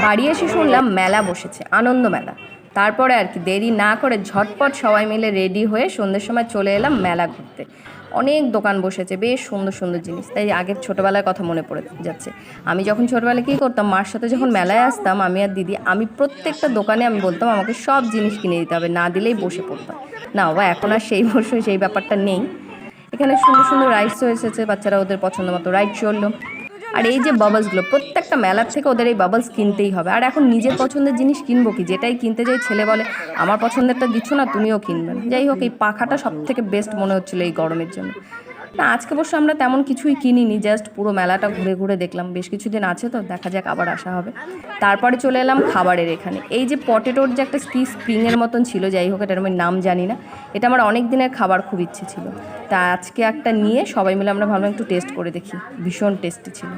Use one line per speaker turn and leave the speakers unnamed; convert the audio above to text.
বাড়ি এসে শুনলাম মেলা বসেছে, আনন্দ মেলা। তারপরে আর কি দেরি না করে ঝটপট সবাই মিলে রেডি হয়ে সন্ধ্যের সময় চলে এলাম মেলা ঘুরতে। অনেক দোকান বসেছে, বেশ সুন্দর সুন্দর জিনিস, তাই আগের ছোটোবেলার কথা মনে পড়ে যাচ্ছে। আমি যখন ছোটোবেলায় কী করতাম, মার সাথে যখন মেলায় আসতাম আমি আর দিদি, আমি প্রত্যেকটা দোকানে আমি বলতাম আমাকে সব জিনিস কিনে দিতে হবে, না দিলেই বসে পড়তাম। না বাবা, এখন আর সেই ব্যাপারটা নেই। এখানে সুন্দর সুন্দর রাইডসও এসেছে, বাচ্চারা ওদের পছন্দ মতো রাইড চললো। আর এই যে বাবলসগুলো, প্রত্যেকটা মেলার থেকে ওদের এই বাবলস কিনতেই হবে। আর এখন নিজের পছন্দের জিনিস কিনবো কি, যেটাই কিনতে যাই ছেলে বলে আমার পছন্দেরটা দিচ্ছ না, তুমিও কিনবে না। যাই হোক, এই পাখাটা সব থেকে বেস্ট মনে হচ্ছিলো এই গরমের জন্য। না, আজকে অবশ্য আমরা তেমন কিছুই কিনিনি, জাস্ট পুরো মেলাটা ঘুরে ঘুরে দেখলাম। বেশ কিছুদিন আছে তো, দেখা যাক আবার আসা হবে। তারপরে চলে এলাম খাবারের এখানে। এই যে পটেটোর যে একটা স্প্রিংয়ের মতন ছিল, যাই হোক এটার আমি নাম জানি না, এটা আমার অনেক দিনের খাবার খুব ইচ্ছে ছিল। তা আজকে একটা নিয়ে সবাই মিলে আমরা ভাবলাম একটু টেস্ট করে দেখি, ভীষণ টেস্টি ছিল।